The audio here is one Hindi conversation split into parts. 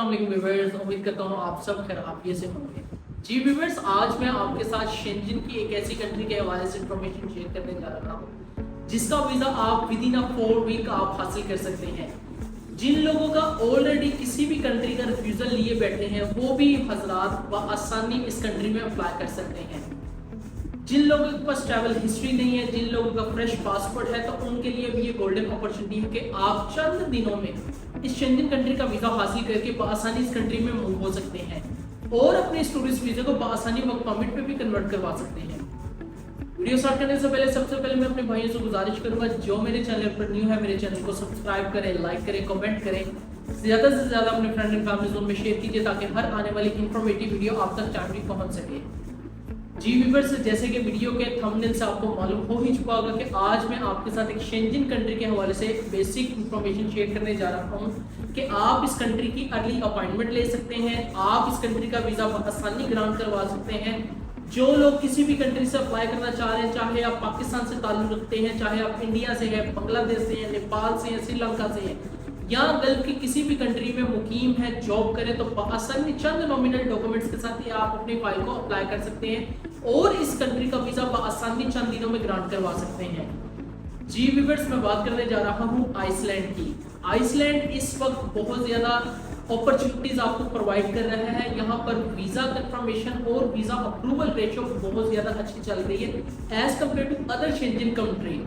अस्सलाम वालेकुम व्यूअर्स, उम्मीद करता हूँ आप सब खैर आफियत से होंगे। जी व्यूअर्स, आज मैं आपके साथ शेंजन की एक ऐसी कंट्री के हवाले से इंफॉर्मेशन शेयर करने जा रहा हूँ जिसका वीज़ा आप विद इन 4 वीक आप हासिल कर सकते हैं। जिन लोगों का ऑलरेडी किसी भी कंट्री का रिफ्यूजल लिए बैठे हैं वो भी हजरात बआसानी इस कंट्री में अप्लाई कर सकते हैं। जिन लोगों के पास ट्रैवल हिस्ट्री नहीं है, जिन लोगों का फ्रेश पासपोर्ट है, तो उनके लिए भी ये गोल्डन अपॉर्चुनिटी है कि आप चंद दिनों में इस शेंजन कंट्री का वीजा हासिल करके बआसानी इस कंट्री में मूव हो सकते हैं और अपने टूरिस्ट वीजा को बआसानी वर्क परमिट पे भी कन्वर्ट करवा सकते हैं। वीडियो स्टार्ट करने से पहले सबसे पहले मैं अपने भाइयों से गुजारिश करूंगा, जो मेरे चैनल पर न्यू है मेरे चैनल को सब्सक्राइब करें, लाइक करें, कमेंट करें, ज्यादा से ज्यादा अपने फ्रेंड एंड फैमिली जोन में शेयर कीजिए ताकि हर आने वाली इंफॉर्मेटिव वीडियो आप तक टाइमली पहुंच सके। जी व्यूअर्स, जैसे कि वीडियो के थंबनेल से आपको मालूम हो ही चुका होगा कि आज मैं आपके साथ एक शेंजन कंट्री के हवाले से बेसिक इंफॉर्मेशन शेयर करने जा रहा हूं कि आप इस कंट्री की अर्ली अपॉइंटमेंट ले सकते हैं, आप इस कंट्री का वीजा आसानी ग्रांट करवा सकते हैं। जो लोग किसी भी कंट्री से अप्लाई करना चाह रहे हैं, चाहे आप पाकिस्तान से ताल्लुक रखते हैं, चाहे आप इंडिया से हैं, बांग्लादेश से हैं, नेपाल से हैं, श्रीलंका से हैं या गल्फ की किसी भी कंट्री में मुकीम है, जॉब करें, तो आसानी चंद नॉमिनल डॉक्यूमेंट्स के साथ ही आप अपनी फाइल को अप्लाई कर सकते हैं और इस कंट्री का वीजा आसानी चंद दिनों में ग्रांट करवा सकते हैं। जी व्यूअर्स, मैं बात करने जा रहा हूँ आइसलैंड की। आइसलैंड इस वक्त बहुत ज्यादा अपॉर्चुनिटीज आपको प्रोवाइड कर रहा है। यहाँ पर वीजा कंफर्मेशन और वीजा अप्रूवल रेशियो बहुत ज्यादा अच्छी चल रही है as compared to other Schengen country.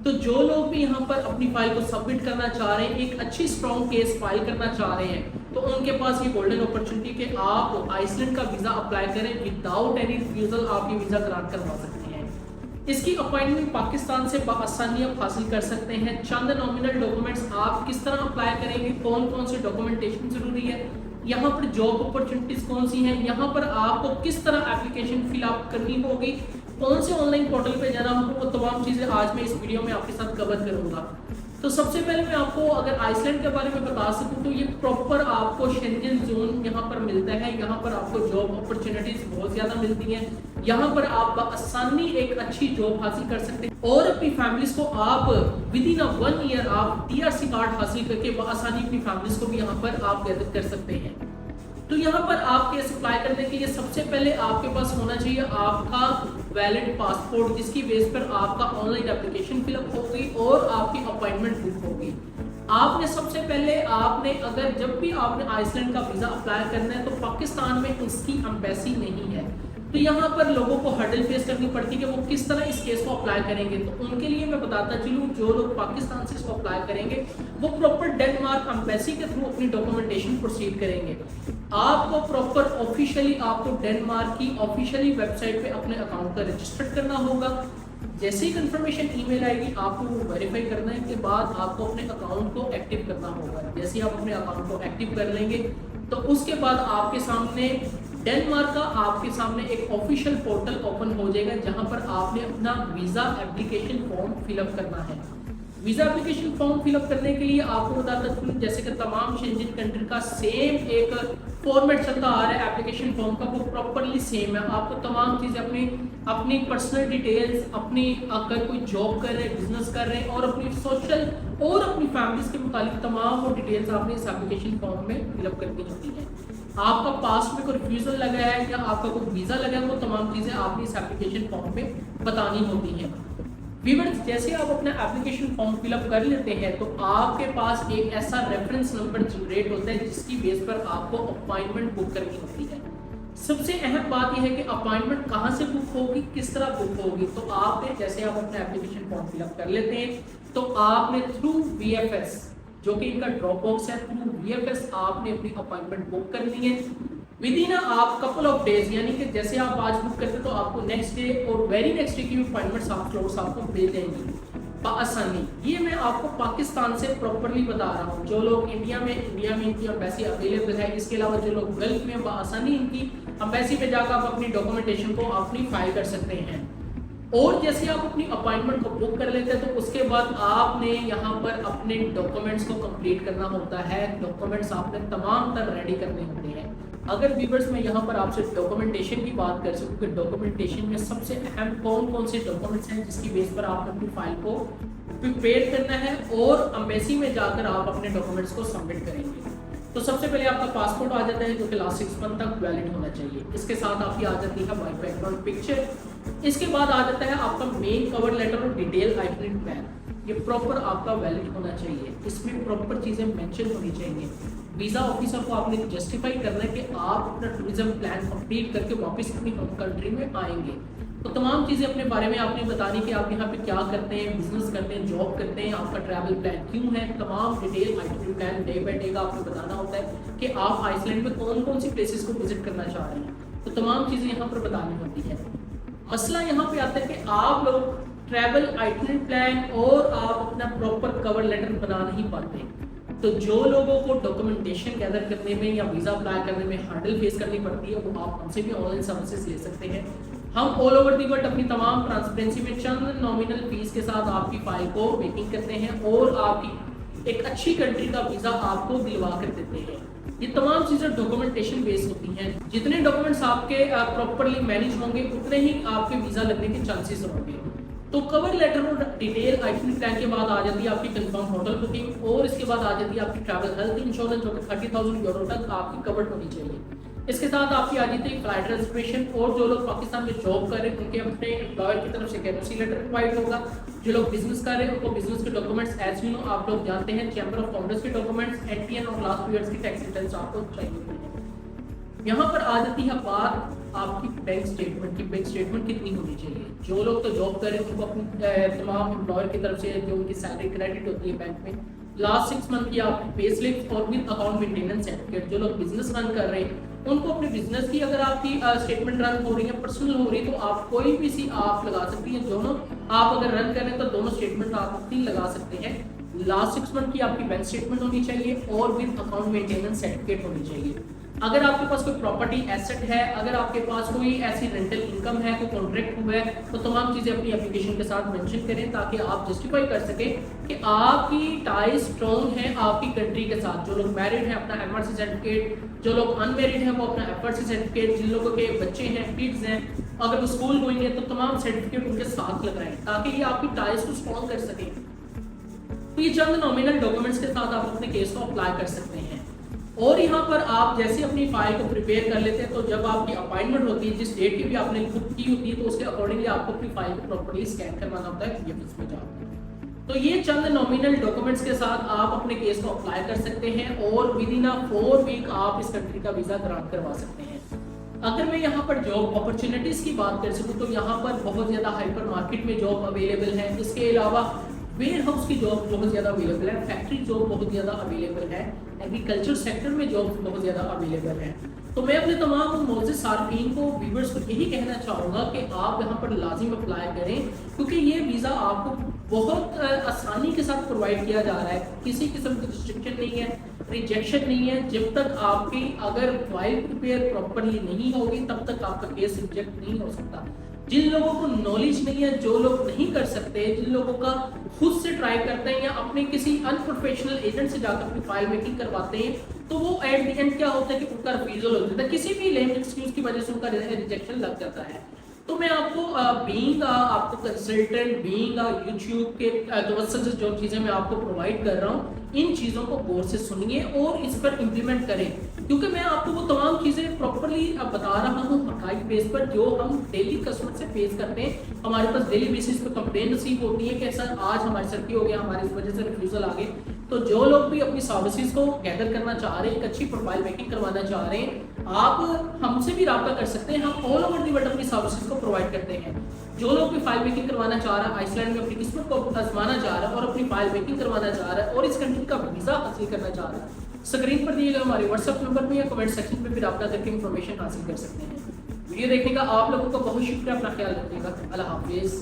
तो जो लोग भी यहाँ पर अपनी फाइल को सबमिट करना चाह रहे हैं, एक अच्छी स्ट्रॉन्ग केस फाइल करना चाह रहे हैं, तो उनके पास ये गोल्डन अपॉर्चुनिटी कि आप आइसलैंड का वीजा अप्लाई करें विदाउट एनी रिफ्यूजल, आप ये वीजा ग्रांट करवा सकते हैं। इसकी अपॉइंटमेंट पाकिस्तान से आसानी आप हासिल कर सकते हैं। चंद नॉमिनल डॉक्यूमेंट्स आप किस तरह अप्लाई करेंगे, कौन कौन से डॉक्यूमेंटेशन जरूरी है, यहाँ पर जॉब अपॉर्चुनिटीज कौन सी हैं, यहाँ पर आपको किस तरह एप्लीकेशन फिलअप करनी होगी, कौन से ऑनलाइन पोर्टल पे जाना होगा, वो तमाम चीजें आज मैं इस वीडियो में आपके साथ कवर करूंगा। तो सबसे पहले मैं आपको अगर आइसलैंड के बारे में बता सकूं तो ये प्रॉपर आपको शेंजन जोन यहाँ पर मिलता है। यहाँ पर आपको जॉब अपॉर्चुनिटीज बहुत ज्यादा मिलती हैं। यहाँ पर आप आसानी एक अच्छी जॉब हासिल कर सकते हैं और अपनी फैमिलीज को आप विद इन 1 ईयर आप टीआरसी कार्ड हासिल करके आसानी अपनी फैमिलीज को भी यहाँ पर आप गैदर कर सकते हैं। तो यहाँ पर आप केस अप्लाई करने के लिए सबसे पहले आपके पास होना चाहिए आपका वैलिड पासपोर्ट, जिसकी बेस पर आपका ऑनलाइन एप्लीकेशन फिलअप होगी और आपकी अपॉइंटमेंट बुक होगी। आपने सबसे पहले आपने अगर जब भी आपने आइसलैंड का वीजा अप्लाई करना है तो पाकिस्तान में उसकी एम्बेसी नहीं है, तो यहाँ पर लोगों को हर्डल फेस करनी पड़ती है कि वो किस तरह इस केस को अप्लाई करेंगे। तो उनके लिए मैं बताता चलूँ, जो लोग पाकिस्तान से इसको अप्लाई करेंगे वो प्रॉपर डेनमार्क एम्बेसी के थ्रू अपनी डॉक्यूमेंटेशन प्रोसीड करेंगे। आपको प्रॉपर ऑफिशियली आपको डेनमार्क की ऑफिशियली वेबसाइट पे अपने अकाउंट का रजिस्टर करना होगा। जैसे ही कंफर्मेशन ईमेल आएगी आपको वो वेरीफाई करने के बाद आपको अपने अकाउंट को एक्टिव करना होगा। जैसे ही आप अपने अकाउंट को एक्टिव कर लेंगे तो उसके बाद आपके सामने डेनमार्क का आपके सामने एक ऑफिशियल पोर्टल ओपन हो जाएगा जहां पर आपने अपना वीजा एप्लीकेशन फॉर्म फिलअप करना है। वीजा एप्लीकेशन फॉर्म फिलअप करने के लिए आपको बताता चलूं, जैसे कि तमाम शेंजन कंट्री का सेम एक फॉर्मेट चलता आ रहा है एप्लीकेशन फॉर्म का, वो प्रॉपरली सेम है। आपको तमाम चीजें अपनी पर्सनल डिटेल्स, अपनी अगर कोई जॉब कर रहे हैं, बिजनेस कर रहे हैं और अपनी सोशल और अपनी फैमिलीज के मुतालिक तमाम वो डिटेल्स आपने इस एप्लीकेशन फॉर्म में फिलअप करनी होती है। आपका पास्ट में कोई रिफ्यूजल लगा है या आपका कोई वीजा लगा है, वो तमाम चीजें आपने इस एप्लीकेशन फॉर्म में बतानी होती हैं। व्यूअर्स, जैसे आप अपना एप्लीकेशन फॉर्म फिलअप कर लेते हैं तो आपके पास एक ऐसा रेफरेंस नंबर जनरेट होता है जिसकी बेस पर आपको अपॉइंटमेंट बुक करनी होती है। सबसे अहम बात यह है कि अपॉइंटमेंट कहाँ से बुक होगी, किस तरह बुक होगी। तो आपने जैसे आप अपना एप्लीकेशन फॉर्म फिलअप कर लेते हैं तो आपने थ्रू VFS, जो कि इनका ड्रॉप बॉक्स है, थ्रू VFS आपने अपनी अपॉइंटमेंट बुक करनी है। विद इन आप कपल ऑफ डेज, यानी कि जैसे आप आज बुक करते हैं तो आपको नेक्स्ट डे और वेरी नेक्स्ट डे की अपॉइंटमेंट्स आप स्लॉट्स आपको दे देंगे आसानी। ये मैं आपको पाकिस्तान से प्रॉपरली बता रहा हूँ। जो लोग इंडिया में इनकी एम्बेसी अवेलेबल है, इसके अलावा जो लोग गल्फ में आसानी इनकी एम्बेसी पे जाकर आप अपनी डॉक्यूमेंटेशन को अपनी फाइल कर सकते हैं। और जैसे आप अपनी अपॉइंटमेंट को बुक कर लेते हैं तो उसके बाद आपने यहाँ पर अपने डॉक्यूमेंट्स को कंप्लीट करना होता है। डॉक्यूमेंट्स आपने तमाम तर रेडी करने होते हैं। अगर व्यूअर्स मैं यहाँ पर आपसे डॉक्यूमेंटेशन की बात कर सकूँ कि डॉक्यूमेंटेशन में सबसे अहम कौन कौन से डॉक्यूमेंट्स हैं जिसकी बेस पर आपने अपनी फाइल को प्रिपेयर करना है और एम्बेसी में जाकर आप अपने डॉक्यूमेंट्स को सबमिट करेंगे। तो सबसे पहले आपका पासपोर्ट आ जाता है जो कि लास्ट 6 मंथ तक वैलिड होना चाहिए। इसके साथ आपकी आ जाती है वाइट बैकग्राउंड पिक्चर। इसके बाद आ जाता है आपका मेन कवर लेटर और डिटेल आइटनरी प्लान। ये प्रॉपर आपका वैलिड होना चाहिए, इसमें प्रॉपर चीज़ें मेंशन होनी चाहिए। वीज़ा ऑफिसर को आपने जस्टिफाई करना है कि आप अपना टूरिज्म प्लान कंप्लीट करके वापस अपनी होम कंट्री में आएंगे। तो तमाम चीज़ें अपने बारे में आपने बतानी कि आप यहाँ पे क्या करते हैं, बिजनेस करते हैं, जॉब करते हैं, आपका ट्रैवल प्लान क्यों है, तमाम detail itinerary plan day by day का आपको बताना होता है कि आप आइसलैंड में कौन कौन सी प्लेसेस को विजिट करना चाह रहे हैं। तो तमाम चीज़ें यहाँ पर बतानी होती है। मसला यहाँ पे आता है कि आप लोग ट्रैवल आइटनरी प्लान और आप अपना प्रॉपर कवर लेटर बना नहीं पाते। तो जो लोगों को डॉक्यूमेंटेशन गैदर करने में या वीज़ा अप्लाई करने में हर्डल फेस करनी पड़ती है, वो आप हमसे भी ऑनलाइन सर्विसेज ले सकते हैं। हम ऑल ओवर दी वर्ल्ड अपनी तमाम ट्रांसपेरेंसी में चंद नॉमिनल फीस के साथ आपकी फाइल को मेकिंग करते हैं और आपकी एक अच्छी कंट्री का वीज़ा आपको दिलवा कर देते हैं। ये तमाम चीज़ें डॉक्यूमेंटेशन बेस्ड होती हैं। जितने डॉक्यूमेंट्स आपके प्रॉपरली मैनेज होंगे उतने ही आपके वीज़ा लगने के चांसेस होंगे। तो कवर लेटर और डिटेल आइटनरी प्लान के बाद आ जाती है आपकी कंफर्म होटल बुकिंग और इसके बाद आ जाती है आपकी ट्रैवल हेल्थ इंश्योरेंस जो कि 30,000 यूरो तक आपकी कवर्ड होनी चाहिए। इसके साथ आपकी आ जाती है फ्लाइट रजिस्ट्रेशन और जो लोग पाकिस्तान में जॉब कर रहे हैं उनके अपने एम्प्लॉयर की तरफ से एनओसी लेटर प्रोवाइड होगा। जो लोग बिजनेस कर रहे हैं उनको बिजनेस के डॉक्यूमेंट्स एज यू नो आप लोग जानते हैं चैम्बर ऑफ कॉमर्स के डॉक्यूमेंट्स, एनटीएन और लास्ट ईयर्स की टैक्स रिटर्न्स आपको चाहिए होती है। यहाँ पर आ जाती है बात आपकी बैंक स्टेटमेंट की। बैंक स्टेटमेंट कितनी होनी चाहिए? जो लोग तो जॉब कर रहे हैं उनको अपनी तमाम एम्प्लॉयर की तरफ से जो उनकी सैलरी क्रेडिट होती है बैंक में, लास्ट 6 मंथ की आपकी पे स्लिप और विद अकाउंट मेंटेनेंस सर्टिफिकेट। जो लोग बिजनेस रन कर रहे हैं उनको अपने बिजनेस की अगर आपकी स्टेटमेंट रन हो रही है, पर्सनल हो रही है, तो आप कोई भी सी आप लगा सकती हैं। दोनों आप अगर रन कर रहे हैं तो दोनों स्टेटमेंट आप अपनी लगा सकते हैं। लास्ट 6 मंथ की आपकी बैंक स्टेटमेंट होनी चाहिए और विद अकाउंट मेंटेनेंस सर्टिफिकेट होनी चाहिए। अगर आपके पास कोई प्रॉपर्टी एसेट है, अगर आपके पास कोई ऐसी रेंटल इनकम है, कोई कॉन्ट्रैक्ट हुआ है, तो तमाम चीज़ें अपनी एप्लीकेशन के साथ मेंशन करें ताकि आप जस्टिफाई कर सकें कि आपकी टाई स्ट्रॉन्ग है आपकी कंट्री के साथ। जो लोग मैरिड हैं अपना एमआरसी सर्टिफिकेट, जो लोग अनमेरिड हैं वो अपना एफआरसी सर्टिफिकेट, जिन लोगों के बच्चे हैं, किड्स हैं, अगर वो स्कूल गोइंग है तो तमाम सर्टिफिकेट उनके साथ लगाएं ताकि ये आपकी टाइज को स्ट्रॉन्ग कर सकें। तो ये चंद नॉमिनल डॉक्यूमेंट्स के साथ आप अपने केस को अप्लाई कर सकते हैं। और यहाँ पर आप जैसे अपनी फाइल को प्रिपेयर कर लेते हैं तो जब आपकी अपॉइंटमेंट होती है, जिस डेट की भी आपने बुक की होती है, तो उसके अकॉर्डिंगली आपको अपनी फाइल को प्रॉपर्ली स्कैन करवाना होता है पीएफएस में जाकर। तो ये चंद नॉमिनल डॉक्यूमेंट्स के साथ आप अपने केस को अप्लाई कर सकते हैं और विद इन 4 वीक आप इस कंट्री का वीज़ा ग्रांट करवा सकते हैं। अगर मैं यहाँ पर जॉब अपॉर्चुनिटीज़ की बात कर सकूँ तो यहाँ पर बहुत ज़्यादा हाइपर मार्केट में जॉब अवेलेबल है। इसके अलावा वेयर हाउस की जॉब बहुत ज़्यादा अवेलेबल है, फैक्ट्री जॉब बहुत ज़्यादा अवेलेबल है, एग्रीकल्चर सेक्टर में जॉब बहुत ज़्यादा अवेलेबल है। तो मैं अपने तमाम मौजूद सार्फिन को, व्यूअर्स को यही कहना चाहूँगा कि आप यहाँ पर लाजिम अप्लाई करें क्योंकि ये वीज़ा आपको बहुत आसानी के साथ प्रोवाइड किया जा रहा है। किसी किस्म की रिस्ट्रिक्शन नहीं है, रिजेक्शन नहीं है। जब तक आपकी अगर फाइल प्रिपेयर प्रॉपरली नहीं होगी तब तक आपका केस रिजेक्ट नहीं हो सकता। जिन लोगों को नॉलेज नहीं है, जो लोग नहीं कर सकते, जिन लोगों का खुद से ट्राई करते हैं या अपने किसी अनप्रोफेशनल एजेंट से जाकर अपनी फाइल मेकिंग करवाते हैं, तो वो एट द एंड क्या होता है कि उनका रिफ्यूजल हो जाता है, किसी भी लेम एक्सक्यूज की वजह से उनका रिजेक्शन लग जाता है। तो मैं आपको बीइंग आपको कंसल्टेंट, बीइंग यूट्यूब के तवज्जुह से जो चीज़ें मैं आपको प्रोवाइड कर रहा हूँ, इन चीज़ों को गौर से सुनिए और इस पर इम्प्लीमेंट करें क्योंकि मैं आपको वो तमाम चीज़ें प्रॉपरली बता रहा हूँ हकाइक बेस पर जो हम डेली कस्टमर से फेस करते हैं। हमारे पास डेली बेसिस पर कंप्लेन रिसीव होती है कि सर आज हमारे साथ हो गया, हमारी इस वजह से रिफ्यूजल आ गए। तो जो लोग भी अपनी सर्विसेज को गैदर करना चाह रहे हैं, एक अच्छी प्रोफाइल मेकिंग करवाना चाह रहे हैं, आप हमसे भी रब्ता कर सकते हैं। हम ऑल ओवर दी वर्ल्ड अपनी सर्विसेज को प्रोवाइड करते हैं। जो लोग भी फाइल मेकिंग करवाना चाह रहा है, आइसलैंड में अपनी किस्मत को आजमाना चाह रहा है और अपनी फाइल मेकिंग करवाना चाह रहा है और इस कंट्री का वीज़ा हासिल करना चाह रहा है, स्क्रीन पर दिए गए हमारे व्हाट्सएप नंबर में या कमेंट सेक्शन में भी रब्ता करके इन्फॉर्मेशन हासिल कर सकते हैं। वीडियो देखने का आप लोगों का बहुत शुक्रिया। अपना ख्याल रखिएगा। अल्लाह हाफिज़।